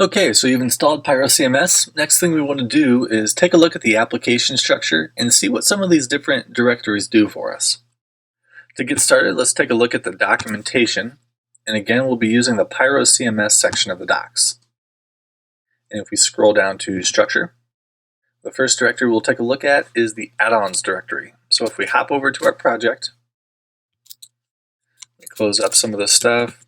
Okay, so you've installed PyroCMS. Next thing we want to do is take a look at the application structure and see what some of these different directories do for us. To get started, let's take a look at the documentation. And again, we'll be using the PyroCMS section of the docs. And if we scroll down to structure, the first directory we'll take a look at is the add-ons directory. So if we hop over to our project, we close up some of the stuff.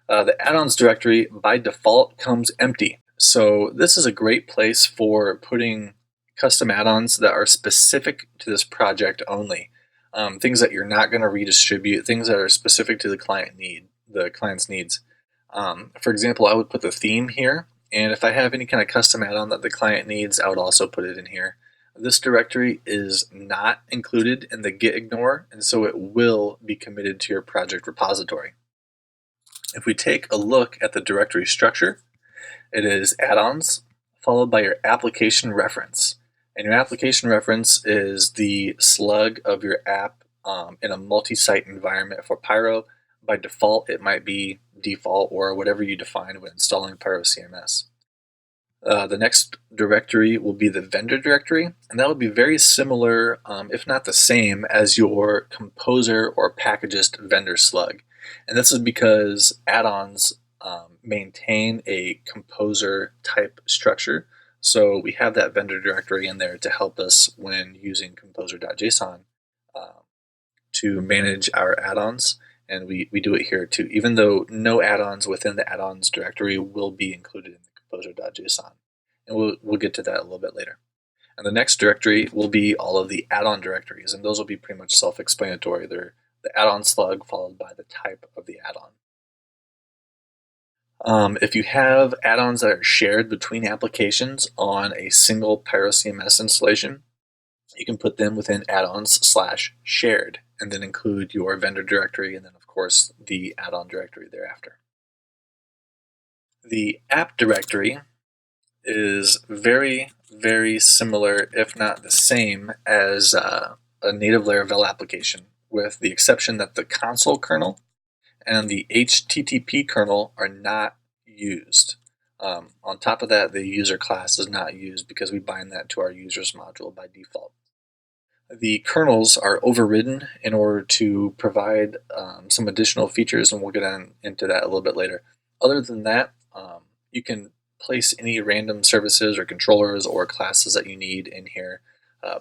The add-ons directory by default comes empty. So this is a great place for putting custom add-ons that are specific to this project only. Things that you're not going to redistribute, things that are specific to the client's needs. For example, I would put the theme here, and if I have any kind of custom add-on that the client needs, I would also put it in here. This directory is not included in the git ignore, and so it will be committed to your project repository. If we take a look at the directory structure, it is add-ons followed by your application reference. And your application reference is the slug of your app in a multi-site environment for Pyro. By default, it might be default or whatever you define when installing PyroCMS. The next directory will be the vendor directory, and that will be very similar, if not the same, as your composer or packagist vendor slug. And this is because add-ons maintain a composer type structure. So we have that vendor directory in there to help us when using composer.json to manage our add-ons. And we do it here too, even though no add-ons within the add-ons directory will be included in the composer.json. And we'll get to that a little bit later. And the next directory will be all of the add-on directories, and those will be pretty much self-explanatory. They're the add-on slug followed by the type of the add-on. If you have add-ons that are shared between applications on a single PyroCMS installation, you can put them within add-ons/shared and then include your vendor directory and then of course the add-on directory thereafter. The app directory is very, very similar, if not the same, as a native Laravel application, with the exception that the console kernel and the HTTP kernel are not used. On top of that, the user class is not used because we bind that to our users module by default. The kernels are overridden in order to provide some additional features, and we'll get into that a little bit later. Other than that, you can place any random services or controllers or classes that you need in here.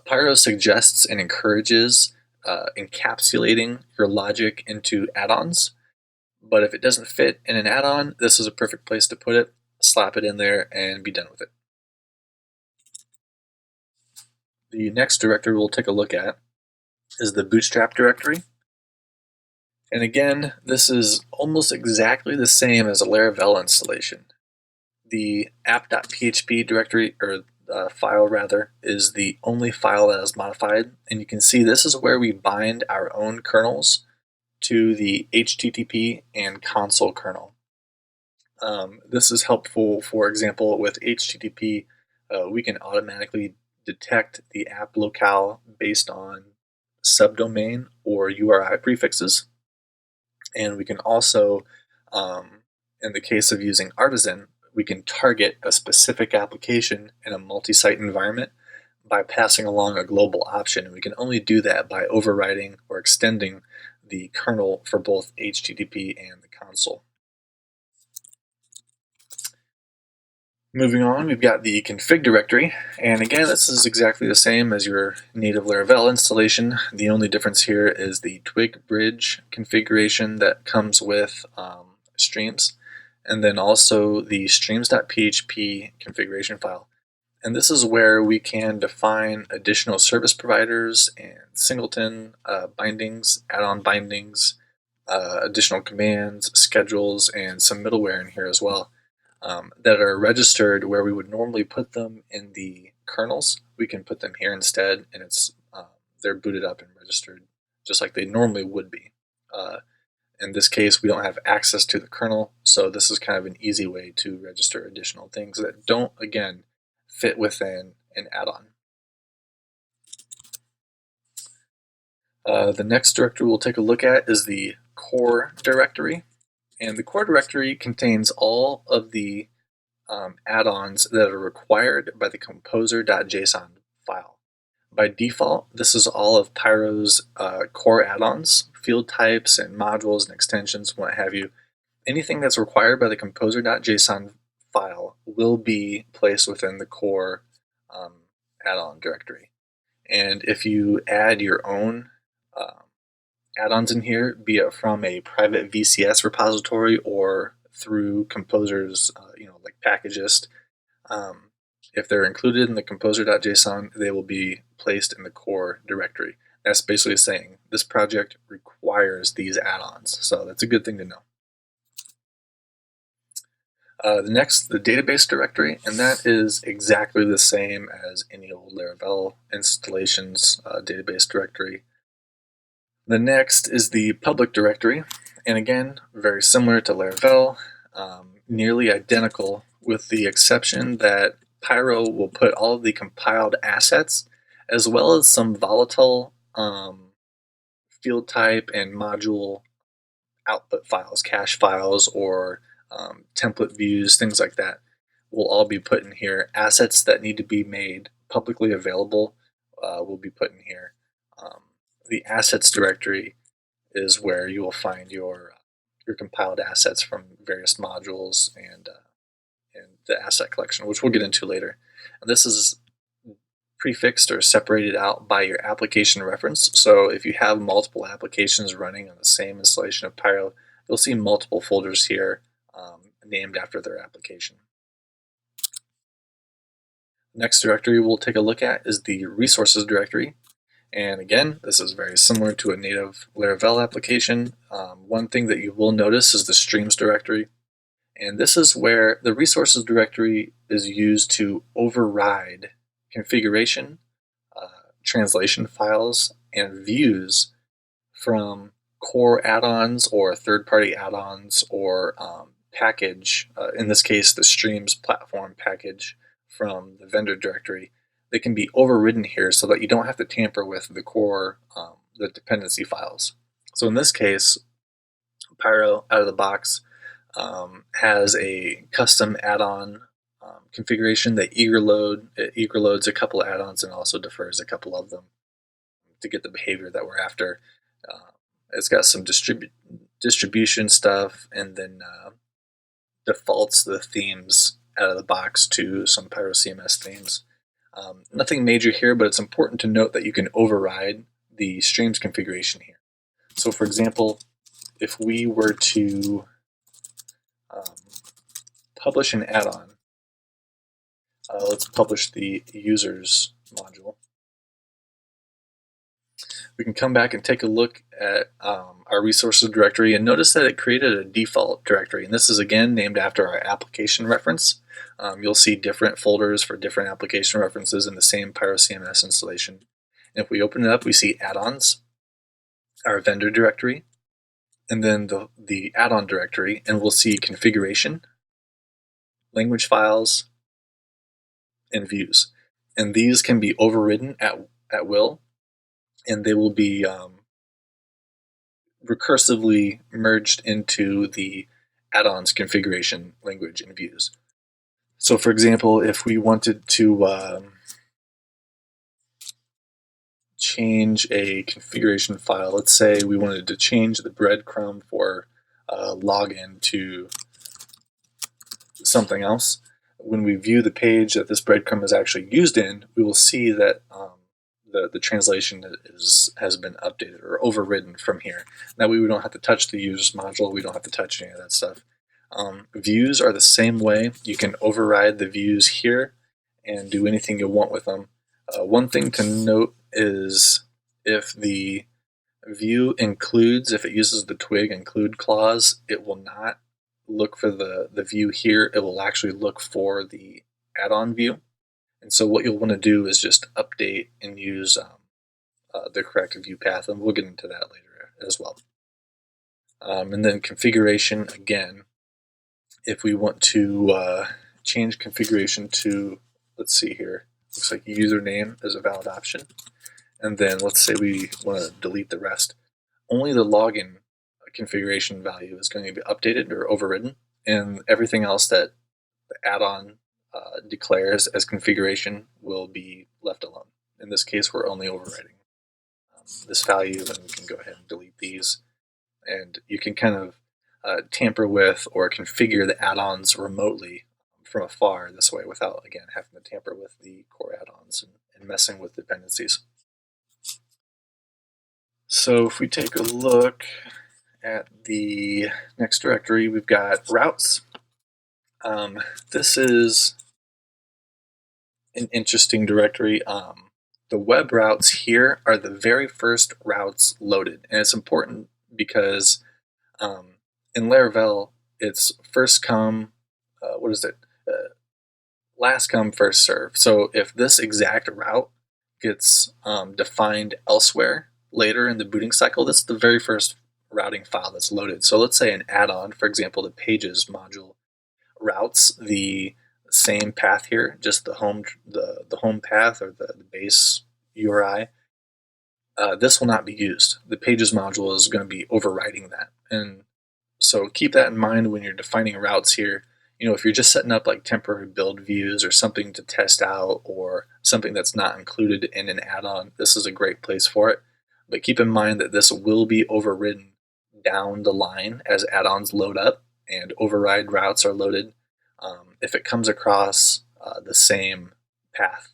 Pyro suggests and encourages encapsulating your logic into add-ons, but if it doesn't fit in an add-on, this is a perfect place to put it, slap it in there, and be done with it. The next directory we'll take a look at is the Bootstrap directory. And again, this is almost exactly the same as a Laravel installation. The app.php directory, or file rather, is the only file that is modified. And you can see this is where we bind our own kernels to the HTTP and console kernel. This is helpful, for example, with HTTP, we can automatically detect the app locale based on subdomain or URI prefixes. And we can also, in the case of using Artisan, we can target a specific application in a multi-site environment by passing along a global option. And we can only do that by overriding or extending the kernel for both HTTP and the console. Moving on, we've got the config directory, and again, this is exactly the same as your native Laravel installation. The only difference here is the Twig bridge configuration that comes with streams, and then also the streams.php configuration file. And this is where we can define additional service providers and singleton bindings, add-on bindings, additional commands, schedules, and some middleware in here as well. That are registered where we would normally put them in the kernels. We can put them here instead, and they're booted up and registered just like they normally would be. In this case, we don't have access to the kernel, so this is kind of an easy way to register additional things that don't, again, fit within an add-on. The next directory we'll take a look at is the core directory. And the core directory contains all of the add-ons that are required by the composer.json file. By default, this is all of Pyro's core add-ons, field types and modules and extensions, what have you. Anything that's required by the composer.json file will be placed within the core add-on directory. And if you add your own add-ons in here, be it from a private VCS repository or through Composer's, like Packagist, if they're included in the composer.json, they will be placed in the core directory. That's basically saying this project requires these add-ons, so that's a good thing to know. The database directory, and that is exactly the same as any old Laravel installation's database directory. The next is the public directory, and again, very similar to Laravel, nearly identical with the exception that Pyro will put all of the compiled assets as well as some volatile field type and module output files, cache files, or template views, things like that will all be put in here. Assets that need to be made publicly available will be put in here. The assets directory is where you will find your compiled assets from various modules and the asset collection, which we'll get into later. And this is prefixed or separated out by your application reference. So if you have multiple applications running on the same installation of Pyro, you'll see multiple folders here named after their application. Next directory we'll take a look at is the resources directory. And again, this is very similar to a native Laravel application. One thing that you will notice is the streams directory. And this is where the resources directory is used to override configuration, translation files, and views from core add-ons or third-party add-ons or package, in this case the streams platform package from the vendor directory. They can be overridden here so that you don't have to tamper with the core, the dependency files. So in this case, Pyro out of the box has a custom add-on configuration that eager loads a couple add-ons and also defers a couple of them to get the behavior that we're after. It's got some distribution stuff and then defaults the themes out of the box to some Pyro CMS themes. Nothing major here, but it's important to note that you can override the streams configuration here. So for example, if we were to publish an add-on, let's publish the users module. We can come back and take a look at our resources directory and notice that it created a default directory. And this is again named after our application reference. You'll see different folders for different application references in the same Pyro CMS installation. And if we open it up, we see add-ons, our vendor directory, and then the add-on directory, and we'll see configuration, language files, and views. And these can be overridden at will, and they will be recursively merged into the add-ons configuration, language, and views. So for example, if we wanted to change a configuration file, let's say we wanted to change the breadcrumb for login to something else, when we view the page that this breadcrumb is actually used in, we will see that the translation has been updated or overridden from here. That way we don't have to touch the users module, we don't have to touch any of that stuff. Views are the same way. You can override the views here and do anything you want with them. One thing to note is if the view includes, if it uses the twig include clause, it will not look for the view here. It will actually look for the add-on view. And so what you'll want to do is just update and use the correct view path, and we'll get into that later as well. And then configuration, again, if we want to change configuration to, let's see here, looks like username is a valid option. And then let's say we want to delete the rest. Only the login configuration value is going to be updated or overridden, and everything else that the add-on declares as configuration will be left alone. In this case, we're only overriding this value, and we can go ahead and delete these. And you can kind of tamper with or configure the add-ons remotely from afar this way without, again, having to tamper with the core add-ons and messing with dependencies. So if we take a look at the next directory, we've got routes. This is an interesting directory. The web routes here are the very first routes loaded, and it's important because in Laravel, it's first come, last come, first serve. So if this exact route gets defined elsewhere later in the booting cycle, this is the very first routing file that's loaded. So let's say an add-on, for example, the pages module routes the same path here, just the home path or the base URI. This will not be used. The pages module is going to be overriding that. And so keep that in mind when you're defining routes here. If you're just setting up like temporary build views or something to test out or something that's not included in an add-on, this is a great place for it. But keep in mind that this will be overridden down the line as add-ons load up and override routes are loaded if it comes across the same path.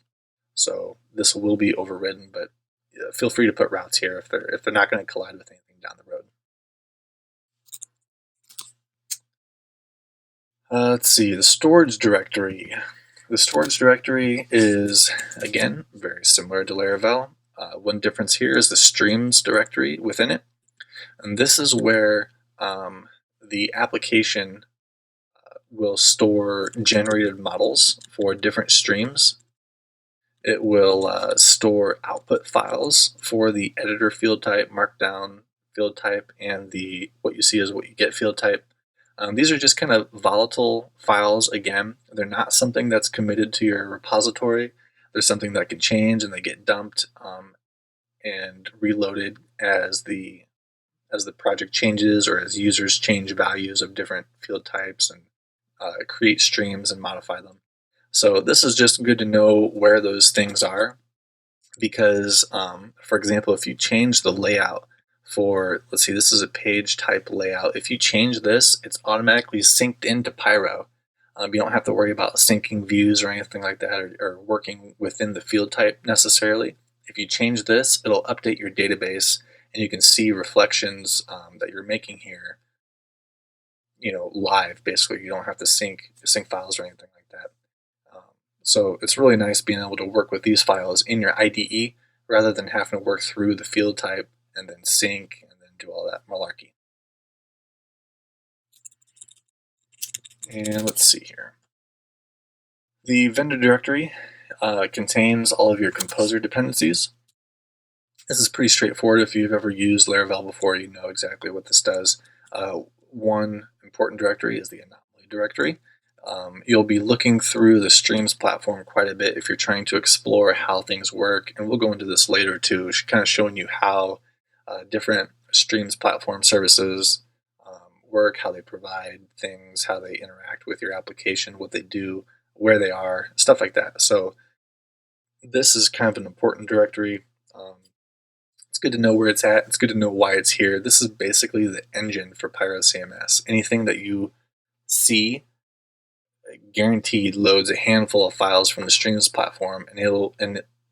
So this will be overridden, but feel free to put routes here if they're not going to collide with anything down the road. Let's see, the storage directory. The storage directory is, again, very similar to Laravel. One difference here is the streams directory within it. And this is where the application will store generated models for different streams. It will store output files for the editor field type, markdown field type, and the what you see is what you get field type. These are just kind of volatile files. Again, they're not something that's committed to your repository. They're something that can change and they get dumped and reloaded as the project changes or as users change values of different field types and create streams and modify them. So this is just good to know where those things are because, for example, if you change the layout for, let's see, this is a page type layout. If you change this, it's automatically synced into Pyro. You don't have to worry about syncing views or anything like that or working within the field type necessarily. If you change this, it'll update your database and you can see reflections that you're making here, live. Basically, you don't have to sync files or anything like that. So it's really nice being able to work with these files in your IDE rather than having to work through the field type and then sync and then do all that malarkey. And let's see here. The vendor directory contains all of your composer dependencies. This is pretty straightforward. If you've ever used Laravel before, you know exactly what this does. One important directory is the anomaly directory. You'll be looking through the streams platform quite a bit if you're trying to explore how things work, and we'll go into this later too, kind of showing you how different streams platform services work, how they provide things, how they interact with your application, what they do, where they are, stuff like that. So this is kind of an important directory. It's good to know where it's at. It's good to know why it's here. This is basically the engine for PyroCMS. Anything that you see guaranteed loads a handful of files from the streams platform, and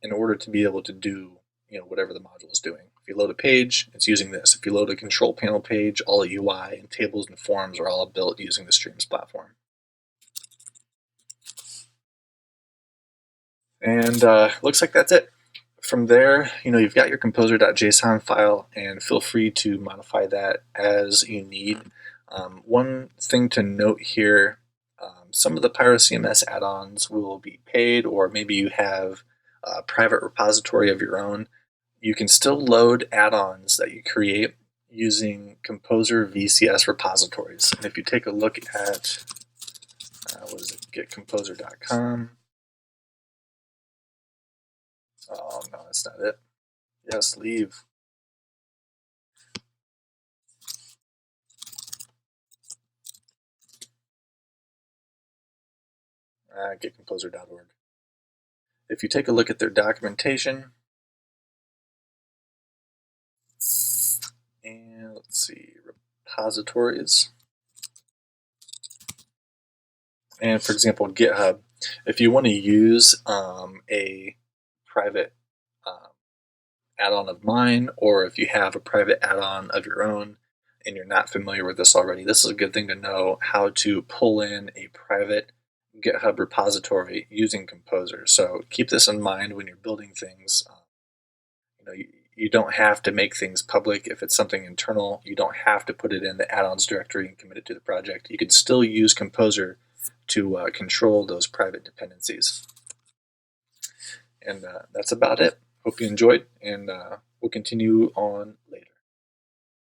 in order to be able to do whatever the module is doing. If you load a page, it's using this. If you load a control panel page, all the UI and tables and forms are all built using the streams platform. And looks like that's it. From there, you've got your composer.json file, and feel free to modify that as you need. One thing to note here, some of the PyroCMS add-ons will be paid, or maybe you have a private repository of your own. You can still load add-ons that you create using Composer VCS repositories. And if you take a look at, getcomposer.com. Oh, no, that's not it. Yes, leave. getcomposer.org. If you take a look at their documentation, and let's see, repositories. And for example, GitHub, if you want to use a private add-on of mine, or if you have a private add-on of your own and you're not familiar with this already, this is a good thing to know how to pull in a private GitHub repository using Composer. So keep this in mind when you're building things. You don't have to make things public. If it's something internal, you don't have to put it in the add-ons directory and commit it to the project. You can still use Composer to control those private dependencies. And that's about it. Hope you enjoyed, and we'll continue on later.